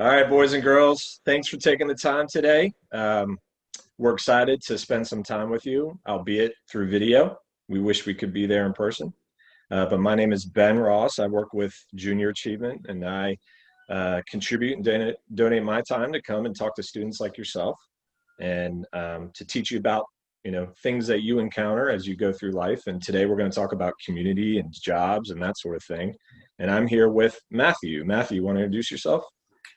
All right, boys and girls, thanks for taking the time today. We're excited to spend some time with you, albeit through video. We wish we could be there in person. But my name is Ben Ross. I work with Junior Achievement, and I contribute and donate my time to come and talk to students like yourself and to teach you about things that you encounter as you go through life. And today we're going to talk about community and jobs and that sort of thing. And I'm here with Matthew. Matthew, you want to introduce yourself?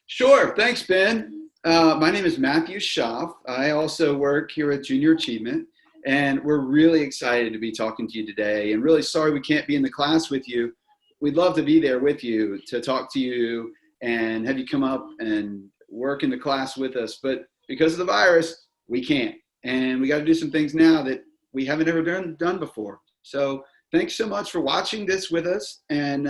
Sure. Thanks, Ben. My name is Matthew Schaaf. I also work here at Junior Achievement, and we're really excited to be talking to you today. And really sorry we can't be in the class with you. We'd love to be there with you to talk to you and have you come up and work in the class with us. But because of the virus, we can't. And we got to do some things now that we haven't ever done before. So thanks so much for watching this with us. And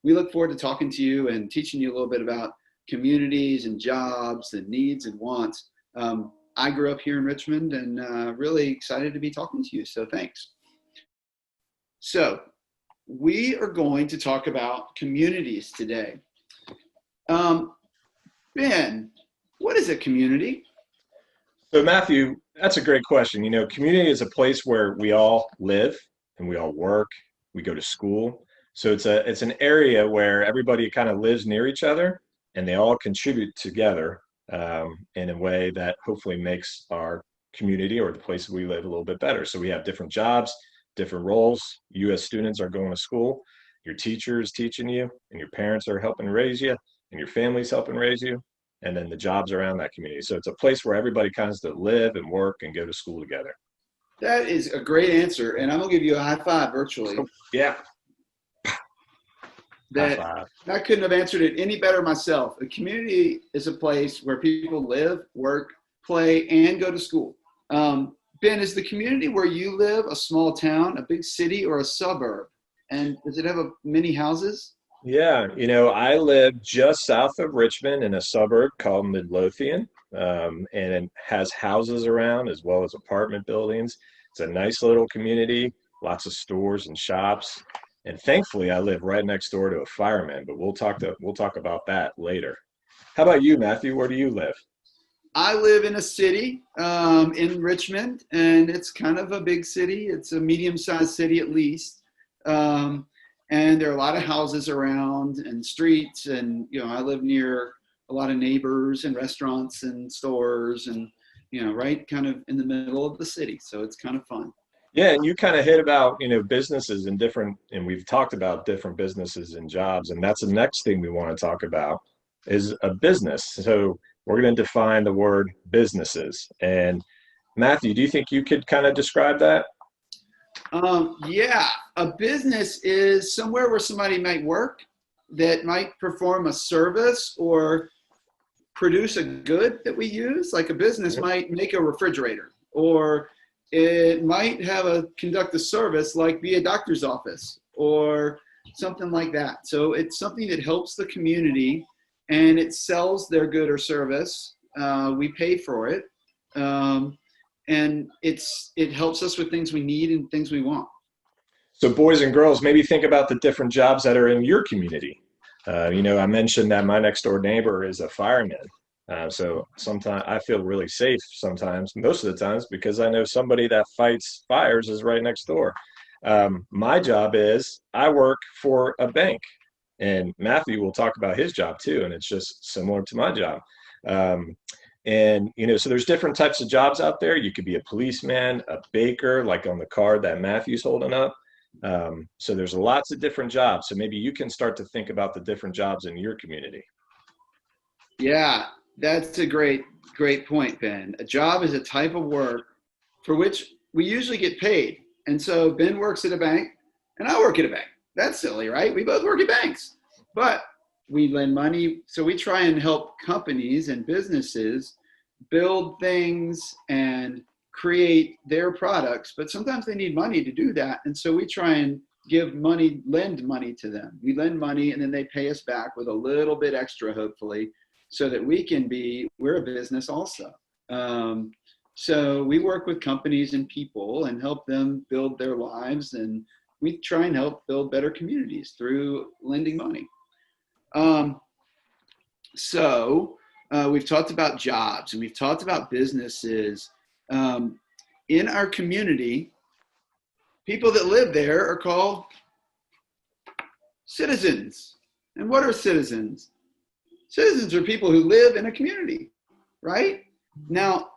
we look forward to talking to you and teaching you a little bit about communities and jobs and needs and wants. I grew up here in Richmond and really excited to be talking to you. So thanks. So we are going to talk about communities today. Ben, what is a community? So Matthew, that's a great question. Community is a place where we all live and we all work, we go to school. So it's an area where everybody kind of lives near each other and they all contribute together in a way that hopefully makes our community or the place we live a little bit better. So we have different jobs, different roles. You as students are going to school, your teacher is teaching you, and your parents are helping raise you, and your family's helping raise you, and then the jobs around that community. So it's a place where everybody kind of live and work and go to school together. That is a great answer, and I'm gonna give you a high five virtually. Yeah. I couldn't have answered it any better myself. A community is a place where people live, work, play, and go to school. Ben, is the community where you live a small town, a big city, or a suburb? And does it have many houses? Yeah, I live just south of Richmond in a suburb called Midlothian, and it has houses around as well as apartment buildings. It's a nice little community, lots of stores and shops. And thankfully, I live right next door to a fireman, but we'll talk about that later. How about you, Matthew? Where do you live? I live in a city in Richmond, and it's kind of a big city. It's a medium-sized city at least. And there are a lot of houses around and streets, and I live near a lot of neighbors and restaurants and stores, and right kind of in the middle of the city. So it's kind of fun. Yeah, and you kind of hit about, businesses and we've talked about different businesses and jobs, and that's the next thing we want to talk about is a business. So we're going to define the word businesses. And Matthew, do you think you could kind of describe that? Yeah, a business is somewhere where somebody might work that might perform a service or produce a good that we use. Like a business might make a refrigerator, or it might conduct a service like be a doctor's office or something like that. So it's something that helps the community and it sells their good or service. We pay for it. And it helps us with things we need and things we want. So boys and girls, maybe think about the different jobs that are in your community. I mentioned that my next door neighbor is a fireman. So sometimes I feel really safe sometimes, most of the times, because I know somebody that fights fires is right next door. My job is I work for a bank, and Matthew will talk about his job too, and it's just similar to my job. So there's different types of jobs out there. You could be a policeman, a baker, like on the card that Matthew's holding up. So there's lots of different jobs. So maybe you can start to think about the different jobs in your community. Yeah, that's a great point, Ben. A job is a type of work for which we usually get paid. And so Ben works at a bank and I work at a bank. That's silly, right? We both work at banks, but we lend money. So we try and help companies and businesses build things and create their products, but sometimes they need money to do that. And so we try and lend money to them. We lend money and then they pay us back with a little bit extra, hopefully, so that we're a business also. So we work with companies and people and help them build their lives, and we try and help build better communities through lending money. So we've talked about jobs and we've talked about businesses. Um, in our community, people that live there are called citizens. And what are citizens? Citizens are people who live in a community, right? Now,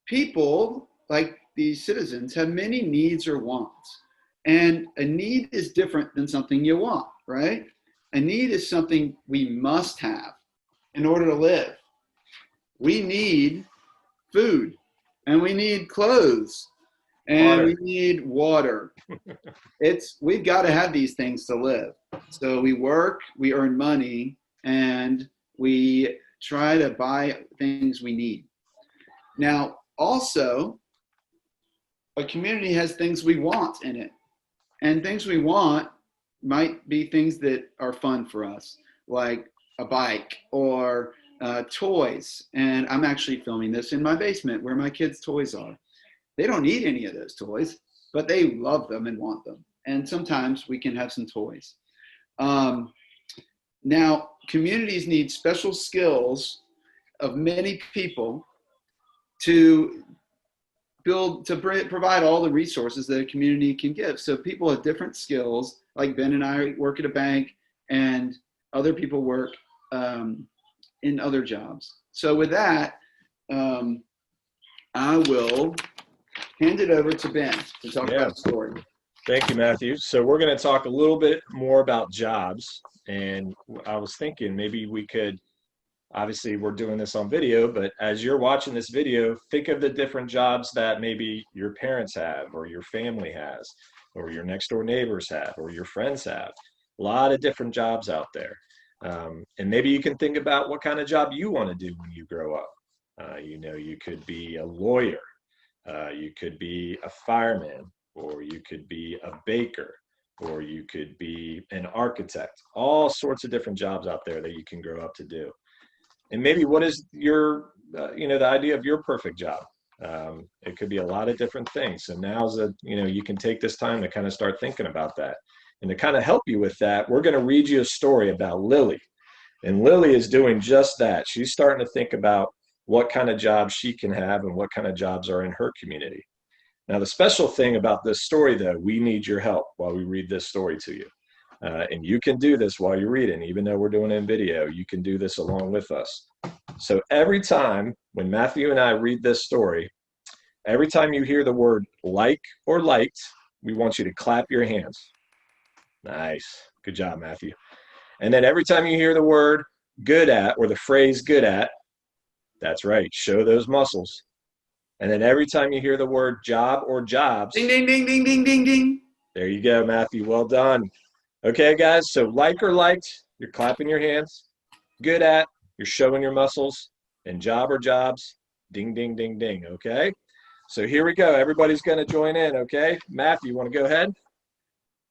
people like these citizens have many needs or wants. And a need is different than something you want, right? A need is something we must have in order to live. We need food and we need clothes and Water. we need water. We've got to have these things to live. So we work, we earn money, and we try to buy things we need. Now, also, a community has things we want in it. And things we want might be things that are fun for us, like a bike or toys. And I'm actually filming this in my basement where my kids' toys are. They don't need any of those toys, but they love them and want them. And sometimes we can have some toys. Um, Now, communities need special skills of many people to provide all the resources that a community can give. So people have different skills, like Ben and I work at a bank, and other people work in other jobs. So with that, I will hand it over to Ben to talk Yeah. about the story. Thank you, Matthew. So we're going to talk a little bit more about jobs. And I was thinking maybe we could, obviously we're doing this on video, but as you're watching this video, think of the different jobs that maybe your parents have, or your family has, or your next door neighbors have, or your friends have. A lot of different jobs out there. And maybe you can think about what kind of job you want to do when you grow up. You could be a lawyer, you could be a fireman, or you could be a baker, or you could be an architect. All sorts of different jobs out there that you can grow up to do. And maybe what is the idea of your perfect job? It could be a lot of different things. So you can take this time to kind of start thinking about that. And to kind of help you with that, we're going to read you a story about Lily. And Lily is doing just that. She's starting to think about what kind of jobs she can have and what kind of jobs are in her community. Now, the special thing about this story, though, we need your help while we read this story to you. And you can do this while you're reading, even though we're doing it in video, you can do this along with us. So every time when Matthew and I read this story, every time you hear the word like or liked, we want you to clap your hands. Nice. Good job, Matthew. And then every time you hear the word good at, or the phrase good at, that's right, show those muscles. And then every time you hear the word job or jobs, Ding, ding, ding, ding, ding, ding, ding. There you go, Matthew. Well done. Okay, guys, so like or liked, you're clapping your hands. Good at, you're showing your muscles. And job or jobs, ding, ding, ding, ding, okay? So here we go. Everybody's going to join in, okay? Matthew, you want to go ahead?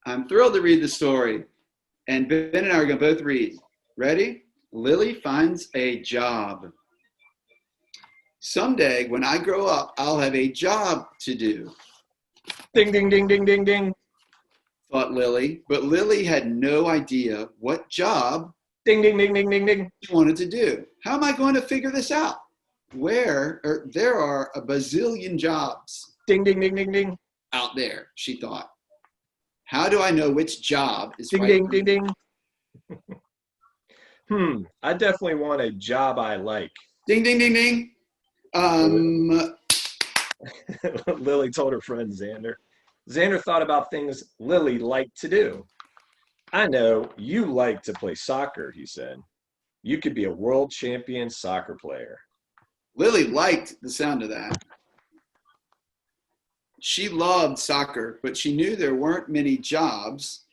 I'm thrilled to read the story. And Ben and I are going to both read. Ready? Lily finds a job. Someday, when I grow up, I'll have a job to do. Ding, ding, ding, ding, ding, ding. Thought Lily. But Lily had no idea what job Ding, ding, ding, ding, ding, ding. she wanted to do. How am I going to figure this out? There are a bazillion jobs Ding, ding, ding, ding, ding. out there, she thought. How do I know which job is Ding, right ding, for ding, me? ding. I definitely want a job I like. Ding, ding, ding, ding. Lily told her friend Xander. Xander thought about things Lily liked to do. I know you like to play soccer, he said. You could be a world champion soccer player. Lily liked the sound of that. She loved soccer, but she knew there weren't many jobs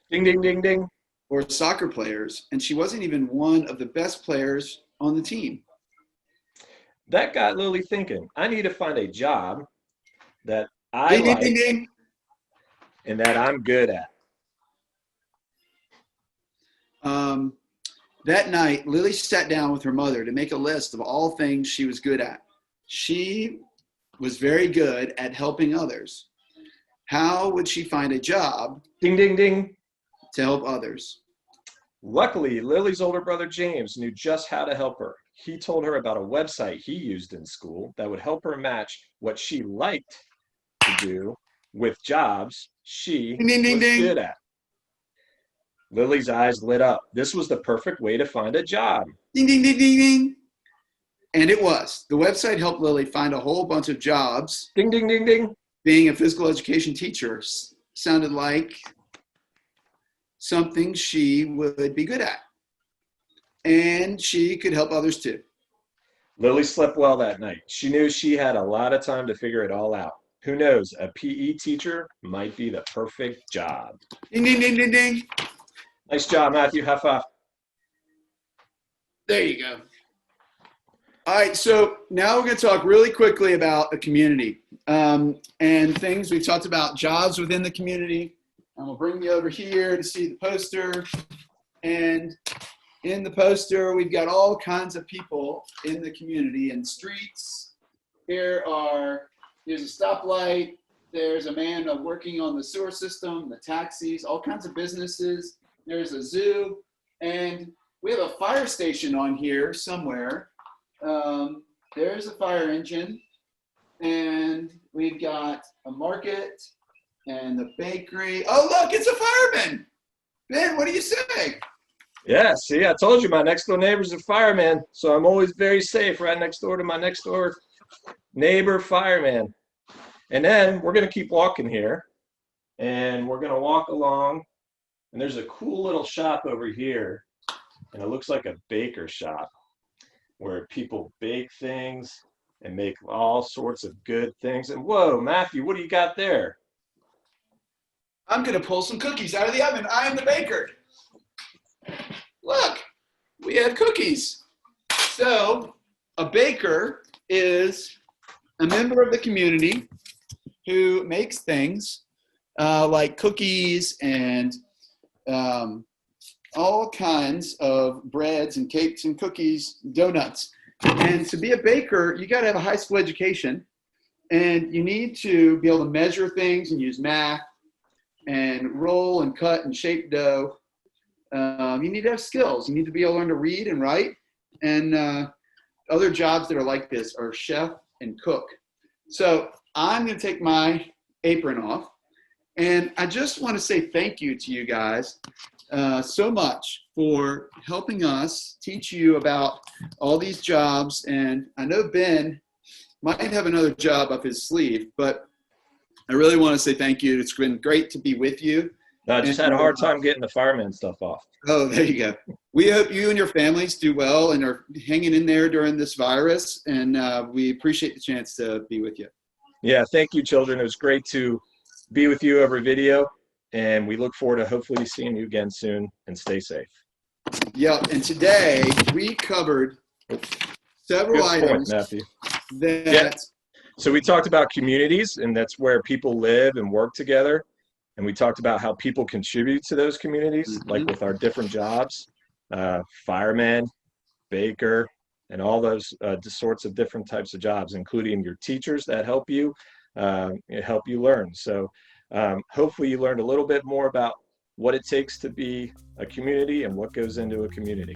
Ding, ding, ding, ding. for soccer players, and she wasn't even one of the best players on the team. That got Lily thinking. I need to find a job that I Ding, ding, like ding, ding. and that I'm good at. That night, Lily sat down with her mother to make a list of all things she was good at. She was very good at helping others. How would she find a job Ding, ding, ding. to help others? Luckily, Lily's older brother James knew just how to help her. He told her about a website he used in school that would help her match what she liked to do with jobs she Ding, ding, ding, was ding. good at. Lily's eyes lit up. This was the perfect way to find a job. Ding, ding, ding, ding, ding. And it was. The website helped Lily find a whole bunch of jobs. Ding, ding, ding, ding. Being a physical education teacher sounded like something she would be good at. And she could help others too. Lily slept well that night. She knew she had a lot of time to figure it all out. Who knows, a PE teacher might be the perfect job. Ding, ding, ding, ding, ding. Nice job, Matthew. High five. There you go. All right, so now we're going to talk really quickly about a community and things. We've talked about jobs within the community. I'm going to bring you over here to see the poster. And in the poster, we've got all kinds of people in the community and streets. There's a stoplight. There's a man working on the sewer system, the taxis, all kinds of businesses. There's a zoo. And we have a fire station on here somewhere. There's a fire engine, and we've got a market and the bakery. Oh, look, it's a fireman. Ben, what do you say? Yeah, see, I told you my next door neighbor's a fireman, so I'm always very safe right next door to my next door neighbor fireman. And then we're going to keep walking here, and we're going to walk along, and there's a cool little shop over here, and it looks like a baker shop, where people bake things and make all sorts of good things. And whoa, Matthew, what do you got there? I'm going to pull some cookies out of the oven. I am the baker. Look, we have cookies. So a baker is a member of the community who makes things like cookies and all kinds of breads and cakes and cookies, donuts. And to be a baker, you got to have a high school education, and you need to be able to measure things and use math and roll and cut and shape dough. You need to have skills. You need to be able to learn to read and write. And other jobs that are like this are chef and cook. So I'm going to take my apron off, and I just want to say thank you to you guys so much for helping us teach you about all these jobs. And I know Ben might have another job up his sleeve, but I really want to say thank you. It's been great to be with you. I just had a hard time getting the fireman stuff off. Oh, there you go. We hope you and your families do well and are hanging in there during this virus. And we appreciate the chance to be with you. Yeah, thank you, children. It was great to be with you over video. And we look forward to hopefully seeing you again soon, and stay safe. Yeah, and today we covered several items Matthew. that. So we talked about communities, and that's where people live and work together. And we talked about how people contribute to those communities, like with our different jobs, fireman, baker, and all those sorts of different types of jobs, including your teachers that help you learn. So hopefully you learned a little bit more about what it takes to be a community and what goes into a community.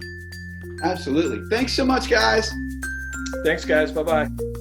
Absolutely. Thanks so much, guys. Thanks, guys. Bye-bye.